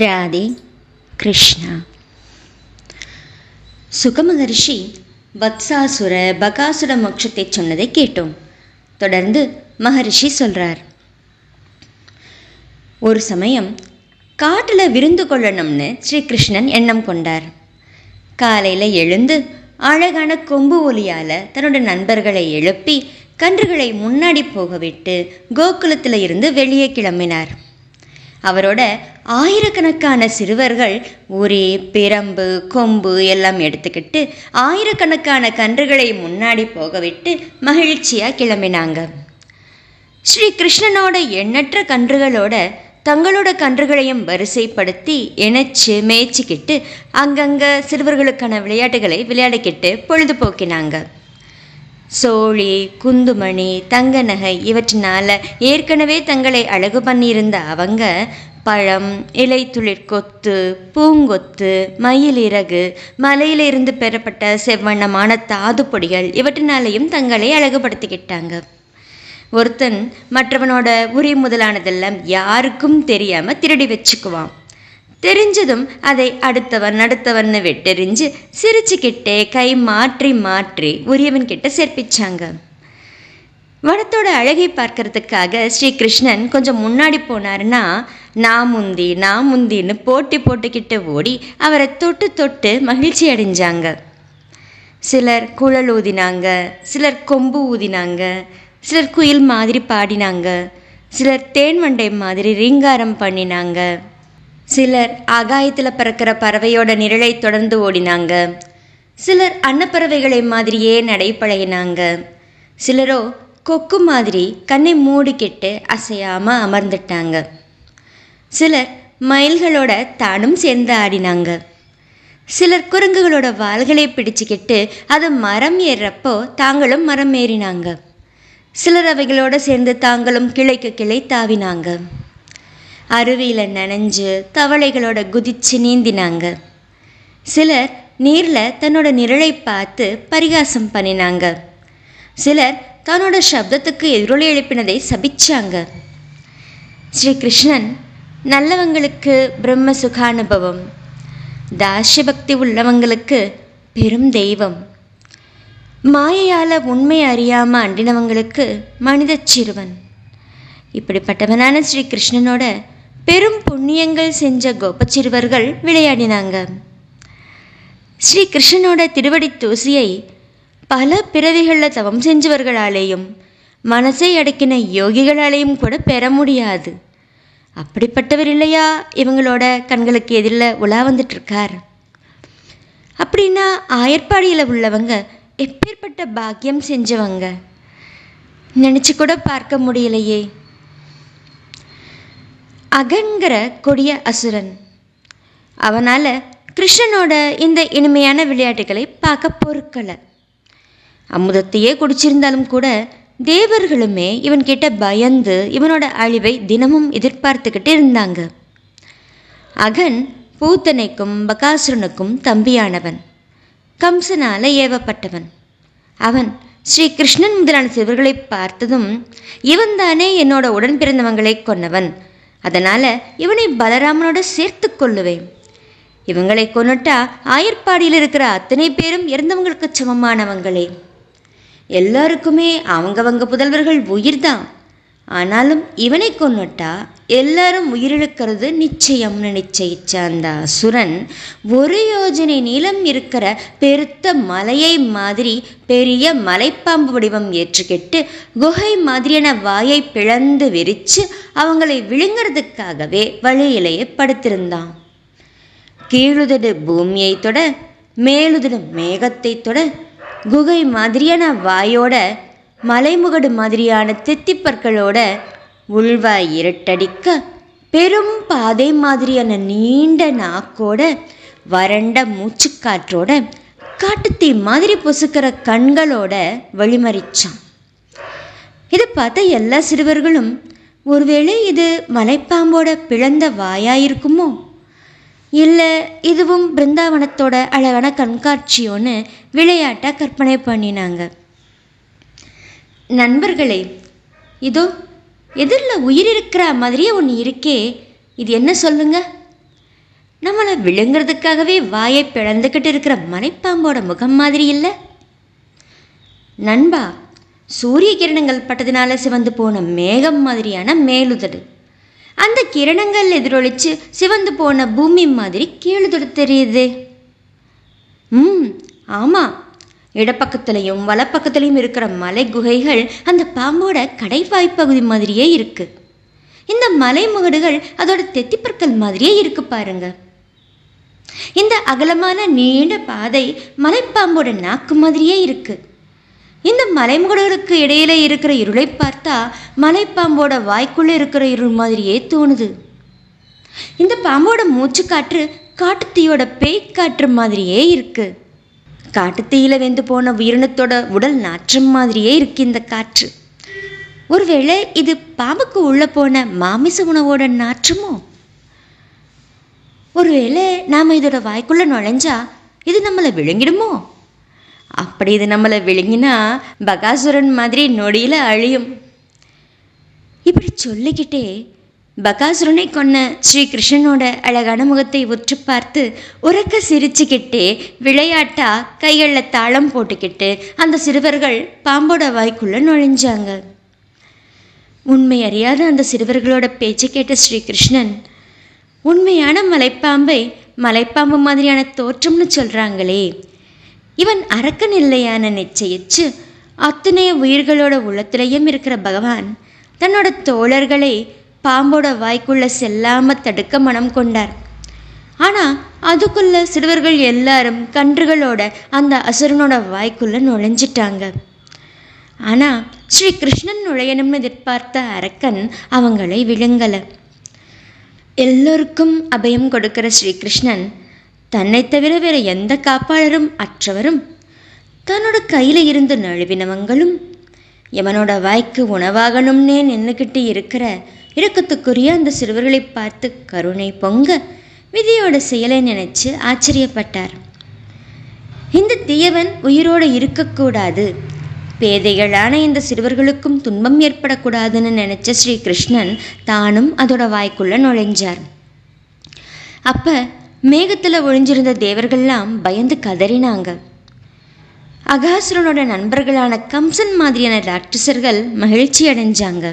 ராதே கிருஷ்ணா. சுகமகரிஷி வத்சாசுர பகாசுர மோட்சத்தை சொன்னதை கேட்டோம். தொடர்ந்து மகரிஷி சொல்கிறார், ஒரு சமயம் காட்டில் விருந்து கொள்ளணும்னு ஸ்ரீகிருஷ்ணன் எண்ணம் கொண்டார். காலையில் எழுந்து அழகான கொம்பு ஒலியால் தன்னோட நண்பர்களை எழுப்பி கன்றுகளை முன்னாடி போக விட்டு கோகுலத்தில் இருந்து வெளியே கிளம்பினார். அவரோட ஆயிரக்கணக்கான சிறுவர்கள் ஒரே பிரம்பு கொம்பு எல்லாம் எடுத்துக்கிட்டு ஆயிரக்கணக்கான கன்றுகளை முன்னாடி போக விட்டு மகிழ்ச்சியாக கிளம்பினாங்க. ஸ்ரீ கிருஷ்ணனோட எண்ணற்ற கன்றுகளோட தங்களோட கன்றுகளையும் வரிசைப்படுத்தி இணைச்சு மேய்ச்சிக்கிட்டு அங்கங்கே சிறுவர்களுக்கான விளையாட்டுகளை விளையாடிக்கிட்டு பொழுதுபோக்கினாங்க. சோழி, குந்துமணி, தங்க நகை இவற்றினால் ஏற்கனவே தங்களை அழகு பண்ணியிருந்த அவங்க பழம், இலை துளிர் கொத்து, பூங்கொத்து, மயில் இறகு, மலையிலிருந்து பெறப்பட்ட செவ்வண்ணமான தாது பொடிகள் இவற்றினாலையும் தங்களை அழகுபடுத்திக்கிட்டாங்க. ஒருத்தன் மற்றவனோட உரி முதலானதெல்லாம் யாருக்கும் தெரியாமல் திருடி வச்சுக்குவான். தெரிஞ்சதும் அதை அடுத்தவன்னு வெட்டெறிஞ்சு சிரிச்சுக்கிட்டே கை மாற்றி மாற்றி உரியவன்கிட்ட சேர்ப்பிச்சாங்க. வனத்தோட அழகை பார்க்கறதுக்காக ஸ்ரீகிருஷ்ணன் கொஞ்சம் முன்னாடி போனாருன்னா நான் முந்தின்னு போட்டி போட்டுக்கிட்டு ஓடி அவரை தொட்டு தொட்டு மகிழ்ச்சி அடைஞ்சாங்க. சிலர் குழல் ஊதினாங்க, சிலர் கொம்பு ஊதினாங்க, சிலர் குயில் மாதிரி பாடினாங்க, சிலர் தேன் மண்டை மாதிரி ரீங்காரம் பண்ணினாங்க, சிலர் ஆகாயத்தில் பறக்கிற பறவையோட நிழலை தொடர்ந்து ஓடினாங்க, சிலர் அன்னப்பறவைகளை மாதிரியே நடைப்பழகினாங்க, சிலரோ கொக்கு மாதிரி கண்ணை மூடிக்கிட்டு அசையாமல் அமர்ந்துட்டாங்க, சிலர் மயில்களோட தானும் சேர்ந்து ஆடினாங்க, சிலர் குரங்குகளோட வால்களை பிடிச்சிக்கிட்டு அது மரம் ஏறுறப்போ தாங்களும் மரம் ஏறினாங்க, சிலர் அவைகளோடு சேர்ந்து தாங்களும் கிளைக்கு கிளை தாவினாங்க, அருவியில் நனைஞ்சு தவளைகளோட குதிச்சு நீந்தினாங்க, சிலர் நீரில் தன்னோட நிழலை பார்த்து பரிகாசம் பண்ணினாங்க, சிலர் தன்னோட சப்தத்துக்கு எதிரொலி எழுப்பினதை சபிச்சாங்க. ஸ்ரீகிருஷ்ணன் நல்லவங்களுக்கு பிரம்ம சுகானுபவம், தாஸ்ய பக்தி உள்ளவங்களுக்கு பெரும் தெய்வம், மாயையால் உண்மை அறியாமல் அண்டினவங்களுக்கு மனித சிறுவன். இப்படிப்பட்டவனான ஸ்ரீகிருஷ்ணனோட பெரும் புண்ணியங்கள் செஞ்ச கோபச்சிறுவர்கள் விளையாடினாங்க. ஸ்ரீகிருஷ்ணனோட திருவடி தூசியை பல பிறவிகளில் தவம் செஞ்சவர்களாலேயும் மனசை அடக்கின யோகிகளாலேயும் கூட பெற முடியாது. அப்படிப்பட்டவர் இல்லையா இவங்களோட கண்களுக்கு எதிரில் உலா வந்துட்டுருக்கார்? அப்படின்னா ஆயர்பாடியில் உள்ளவங்க எப்பேற்பட்ட பாக்கியம் செஞ்சவங்க, நினச்சி கூட பார்க்க முடியலையே. அகன்கிற கொடிய அசுரன், அவனால் கிருஷ்ணனோட இந்த இனிமையான விளையாட்டுகளை பார்க்க பொறுக்கலை. அமுதத்தையே குடிச்சிருந்தாலும் கூட தேவர்களுமே இவன்கிட்ட பயந்து இவனோட அழிவை தினமும் எதிர்பார்த்துக்கிட்டு இருந்தாங்க. அகன் பூத்தனைக்கும் பகாசுரனுக்கும் தம்பியானவன், கம்சனால் ஏவப்பட்டவன். அவன் ஸ்ரீ கிருஷ்ணன் முதலான சிறுவர்களை பார்த்ததும் இவன் தானே என்னோட உடன் பிறந்தவங்களை கொன்னவன், அதனால் இவனை பலராமனோட சேர்த்து கொள்ளுவேன், இவங்களை கொன்னுட்டா ஆயர்பாடியில் இருக்கிற அத்தனை பேரும் இறந்தவங்களுக்கு சமமானவங்களே, எல்லாருக்குமே அவங்கவங்க புதல்வர்கள் உயிர்தான், ஆனாலும் இவனை கொன்னுட்டா எல்லாரும் உயிரிழக்கிறது நிச்சயம்னு நிச்சயிச்ச அந்த அசுரன் ஒரு யோஜனை நீளம் இருக்கிற பெருத்த மலையை மாதிரி பெரிய மலைப்பாம்பு வடிவம் ஏற்றுக்கிட்டு குகை மாதிரியான வாயை பிளந்து விரித்து அவங்களை விழுங்கிறதுக்காகவே வழியிலேயே படுத்திருந்தான். கீழுதடு பூமியை தொட, மேலுதடு மேகத்தை தொட, குகை மாதிரியான வாயோட மலைமுகடு மாதிரியான தெத்திப்பற்களோட உள்வாய் இருட்டடிக்க, பெரும் பாதை மாதிரியான நீண்ட நாக்கோட, வறண்ட மூச்சுக்காற்றோட, காட்டுத்தீ மாதிரி பொசுக்கிற கண்களோட வழிமறிச்சான். இதை பார்த்த எல்லா சிறுவர்களும் ஒருவேளை இது மலைப்பாம்போட பிளந்த வாயாயிருக்குமோ, இல்லை இதுவும் பிருந்தாவனத்தோட அழகான கண்காட்சியோன்னு விளையாட்டாக கற்பனை பண்ணினாங்க. நண்பர்களே, இதோ எதிரில் உயிர் இருக்கிற மாதிரியே ஒன்று இருக்கே, இது என்ன சொல்லுங்க? நம்மளை விழுங்குறதுக்காகவே வாயை பிளந்துக்கிட்டு இருக்கிற மலைப்பாம்போட முகம் மாதிரி இல்லை? நண்பா, சூரிய கிரணங்கள் பட்டதினால சிவந்து போன மேகம் மாதிரியான மேலுதடு, அந்த கிரணங்கள் எதிரொலிச்சு சிவந்து போன பூமி மாதிரி கீழுதடு தெரியுது. ஆமாம், இடப்பக்கத்துலேயும் வலப்பக்கத்துலேயும் இருக்கிற மலை குகைகள் அந்த பாம்போட கடைவாய்ப்பகுதி மாதிரியே இருக்கு. இந்த மலை முகடுகள் அதோட தெத்திப்பற்கள் மாதிரியே இருக்கு பாருங்க. இந்த அகலமான நீண்ட பாதை மலைப்பாம்போட நாக்கு மாதிரியே இருக்கு. இந்த மலைமுகடுகளுக்கு இடையில இருக்கிற இருளை பார்த்தா மலைப்பாம்போட வாய்க்குள்ளே இருக்கிற இருள் மாதிரியே தோணுது. இந்த பாம்போட மூச்சு காற்று காட்டுத்தீயோட பேய்க்காற்று மாதிரியே இருக்கு. காட்டுத்தீயில வெந்து போன உயிரினத்தோட உடல் நாற்றம் மாதிரியே இருக்கு இந்த காற்று. ஒருவேளை இது பாம்புக்கு உள்ள போன மாமிச உணவோட நாற்றமோ? ஒருவேளை நாம் இதோட வாய்க்குள்ள நுழைஞ்சா இது நம்மளை விழுங்கிடுமோ? அப்படி இது நம்மளை விழுங்கினா பகாசுரன் மாதிரி நொடியில் அழியும். இப்படி சொல்லிக்கிட்டே பகாசுரனை கொன்ன ஸ்ரீ கிருஷ்ணனோட அழகான முகத்தை உற்று பார்த்து உறக்க சிரிச்சுக்கிட்டே விளையாட்டா கைகளில் தாளம் போட்டுக்கிட்டு அந்த சிறுவர்கள் பாம்போட வாய்க்குள்ள நுழைஞ்சாங்க. உண்மை அறியாத அந்த சிறுவர்களோட பேச்சு கேட்ட ஸ்ரீகிருஷ்ணன், உண்மையான மலைப்பாம்பை மலைப்பாம்பு மாதிரியான தோற்றம்னு சொல்கிறாங்களே, இவன் அரக்கன் இல்லையான நிச்சயிச்சு அத்தனை உயிர்களோட உள்ளத்திலையும் இருக்கிற பகவான் தன்னோட தோழர்களை பாம்போட வாய்க்குள்ள செல்லாமல் தடுக்க மனம் கொண்டார். ஆனால் அதுக்குள்ள சிறுவர்கள் எல்லாரும் கன்றுகளோட அந்த அசுரனோட வாய்க்குள்ள நுழைஞ்சிட்டாங்க. ஆனால் ஸ்ரீ கிருஷ்ணன் நுழையணும்னு எதிர்பார்த்த அரக்கன் அவங்களை விழுங்கலை. எல்லோருக்கும் அபயம் கொடுக்கிற ஸ்ரீகிருஷ்ணன் தன்னை தவிர வேறு எந்த காப்பாளரும் அற்றவரும் தன்னோட கையில் இருந்து நழுவினவங்களும் எவனோட வாய்க்கு உணவாகணும்னே நின்றுக்கிட்டு இருக்கிற இரக்கத்துக்குரிய அந்த சிறுவர்களை பார்த்து கருணை பொங்க விதியோட செயலை நினைச்சு ஆச்சரியப்பட்டார். இந்த தீயவன் உயிரோடு இருக்கக்கூடாது, பேதைகளான இந்த சிறுவர்களுக்கும் துன்பம் ஏற்படக்கூடாதுன்னு நினைச்ச ஸ்ரீகிருஷ்ணன் தானும் அதோட வாய்க்குள்ள நுழைஞ்சார். அப்ப மேகத்தில் ஒழிஞ்சிருந்த தேவர்கள்லாம் பயந்து கதறினாங்க. அகாசுரனோட நண்பர்களான கம்சன் மாதிரியான ராட்சசர்கள் மகிழ்ச்சி அடைஞ்சாங்க.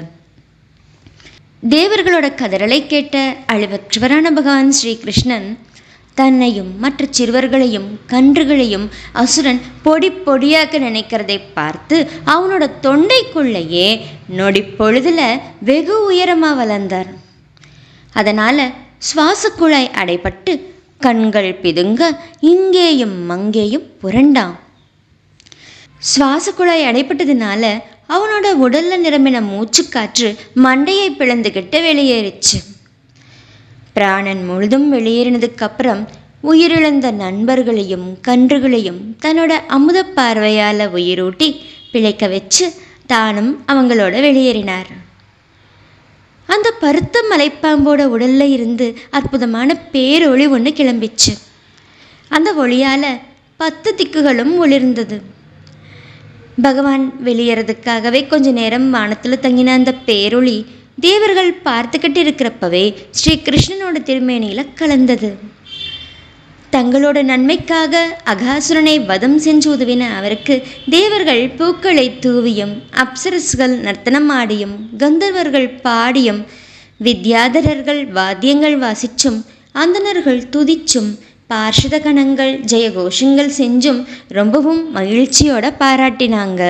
தேவர்களோட கதறலை கேட்ட அழிவற்றவரான பகவான் ஸ்ரீகிருஷ்ணன் தன்னையும் மற்ற சிறுவர்களையும் கன்றுகளையும் அசுரன் பொடி பொடியாக்க நினைக்கிறதை பார்த்து அவனோட தொண்டைக்குள்ளேயே நொடி பொழுதுல வெகு உயரமாக வளர்ந்தார். அதனால் சுவாச குழாய் அடைபட்டு கண்கள் பிதுங்க இங்கேயும் அங்கேயும் புரண்டான். சுவாச குழாய் அடைப்பட்டதுனால அவனோட உடல்ல நிரம்பின மூச்சுக்காற்று மண்டையை பிளந்துக்கிட்டு வெளியேறிச்சு. பிராணன் முழுதும் வெளியேறினதுக்கு அப்புறம் உயிரிழந்த நண்பர்களையும் கன்றுகளையும் தன்னோட அமுத பார்வையால் உயிரூட்டி பிழைக்க வச்சு தானும் அவங்களோட வெளியேறினார். அந்த பருத்த மலைப்பாம்போட உடல்ல இருந்து அற்புதமான பேரொளி ஒன்று கிளம்பிச்சு. அந்த ஒளியால் 10 திக்குகளும் ஒளிர்ந்தது. பகவான் வெளியேறதுக்காகவே கொஞ்ச நேரம் வானத்தில் தங்கின அந்த பேரொளி தேவர்கள் பார்த்துக்கிட்டு இருக்கிறப்பவே ஸ்ரீ கிருஷ்ணனோட திருமேனியில் கலந்தது. தங்களோட நன்மைக்காக அகாசுரனை வதம் செஞ்சு உதவின அவருக்கு தேவர்கள் பூக்களை தூவியும் அப்சரஸ்கள் நர்த்தனம் ஆடியும் கந்தர்வர்கள் பாடியும் வித்யாதரர்கள் வாத்தியங்கள் வாசிச்சும் அந்தணர்கள் துதிச்சும் பார்ஷத கணங்கள் ஜெயகோஷங்கள் செஞ்சும் ரொம்பவும் மகிழ்ச்சியோட பாராட்டினாங்க.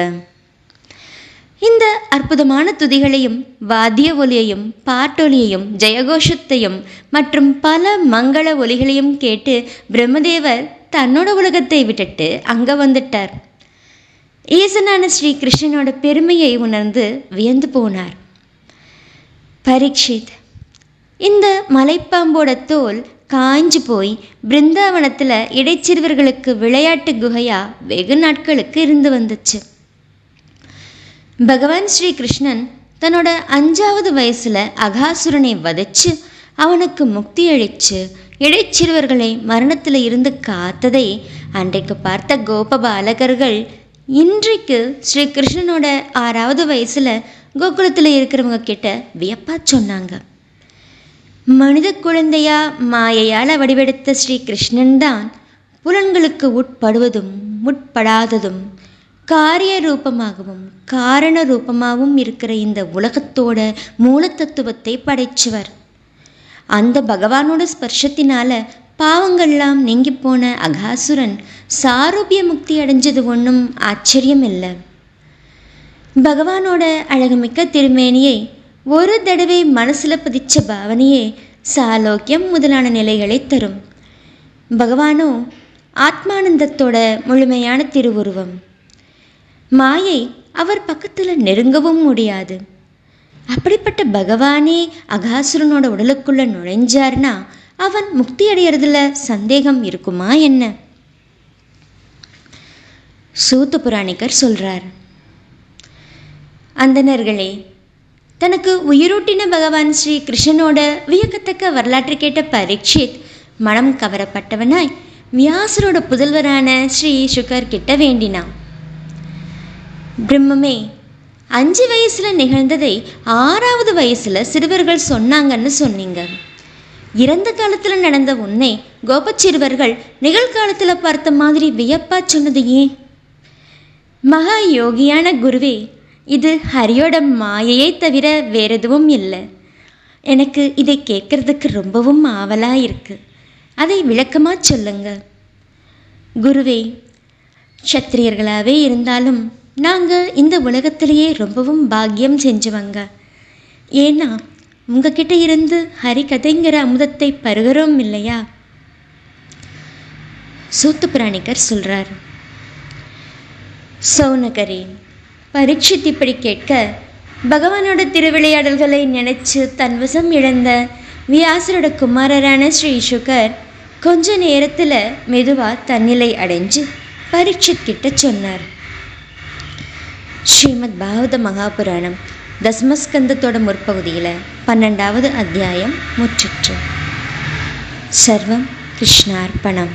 இந்த அற்புதமான துதிகளையும் வாத்திய ஒலியையும் பாட்டொலியையும் ஜெயகோஷத்தையும் மற்றும் பல மங்கள ஒலிகளையும் கேட்டு பிரம்மதேவர் தன்னோட உலகத்தை விட்டுட்டு அங்கே வந்துட்டார். ஈசனான ஸ்ரீ கிருஷ்ணனோட பெருமையை உணர்ந்து வியந்து போனார். பரீட்சித், இந்த மலைப்பாம்போட தோல் காய்ஞ்சு போய் பிருந்தாவனத்தில் இடைச்சிறுவர்களுக்கு விளையாட்டு குகையா வெகு நாட்களுக்கு இருந்து வந்துச்சு. பகவான் ஸ்ரீ கிருஷ்ணன் தன்னோட 5வது வயசுல அகாசுரனை வதைச்சு அவனுக்கு முக்தி அளிச்சு இடைச்சிறுவர்களை மரணத்தில் இருந்து காத்ததை அன்றைக்கு பார்த்த கோப பாலகர்கள் இன்றைக்கு ஸ்ரீ கிருஷ்ணனோட 6வது வயசுல கோகுலத்தில் இருக்கிறவங்க கிட்ட வியப்பா சொன்னாங்க. மனித குழந்தையா மாயையால் வடிவெடுத்த ஸ்ரீ கிருஷ்ணன்தான் புலன்களுக்கு உட்படுவதும் உட்படாததும் காரிய ரூபமாகவும் காரண ரூபமாகவும் இருக்கிற இந்த உலகத்தோட மூலத்தத்துவத்தை படைச்சவர். அந்த பகவானோட ஸ்பர்ஷத்தினால பாவங்கள்லாம் நீங்கி போன அகாசுரன் சாரூபிய முக்தி அடைஞ்சது ஒன்றும் ஆச்சரியம் இல்லை. பகவானோட அழகுமிக்க திருமேனியை ஒரு தடவை மனசில் பதிச்ச பாவனையே சாலோக்கியம் முதலான நிலைகளை தரும். பகவானோ ஆத்மானந்தத்தோட முழுமையான திருவுருவம். மாயை அவர் பக்கத்தில் நெருங்கவும் முடியாது. அப்படிப்பட்ட பகவானே அகாசுரனோட உடலுக்குள்ள நுழைஞ்சார்னா அவன் முக்தி அடையிறதுல சந்தேகம் இருக்குமா என்ன? சூத்த புராணிகர் சொல்றார், அந்தணர்களே, தனக்கு உயிரூட்டின பகவான் ஸ்ரீ கிருஷ்ணனோட வியக்கத்தக்க வரலாற்று கேட்ட பரீட்சித் மனம் கவரப்பட்டவனாய் வியாசரோட புதல்வரான ஸ்ரீ சுகர் கிட்ட வேண்டினான். பிரம்மமே, 5 வயசுல நிகழ்ந்ததை 6வது வயசுல சிறுவர்கள் சொன்னாங்கன்னு சொன்னீங்க. இறந்த காலத்துல நடந்த உன்னை கோபச்சிறுவர்கள் நிகழ்காலத்துல பார்த்த மாதிரி வியப்பா சொன்னது ஏன்? மகா யோகியான குருவே, இது ஹரியோட மாயையை தவிர வேற எதுவும் இல்லை. எனக்கு இதை கேட்கறதுக்கு ரொம்பவும் ஆவலாக இருக்கு. அதை விளக்கமாக சொல்லுங்க. குருவே, க்ஷத்திரியர்களாகவே இருந்தாலும் நாங்கள் இந்த உலகத்திலேயே ரொம்பவும் பாக்கியம் செஞ்சவங்க. ஏன்னா உங்ககிட்ட இருந்து ஹரிகதைங்கிற அமுதத்தை பருகிறோம் இல்லையா? சூத்த புராணிகர் சொல்கிறார், சௌனகரே, பரீட்சித் இப்படி கேட்க பகவானோட திருவிளையாடல்களை நினைச்சு தன்வசம் இழந்த வியாசரோட குமாரரான ஸ்ரீ சுகர் கொஞ்ச நேரத்தில் மெதுவாக தன்னிலை அடைஞ்சு பரீட்சித் கிட்ட சொன்னார். ஸ்ரீமத் பாகவத மகாபுராணம் தசமஸ்கந்தத்தோட முற்பகுதியில் 12வது அத்தியாயம் முற்றிற்று. சர்வம் கிருஷ்ணார்ப்பணம்.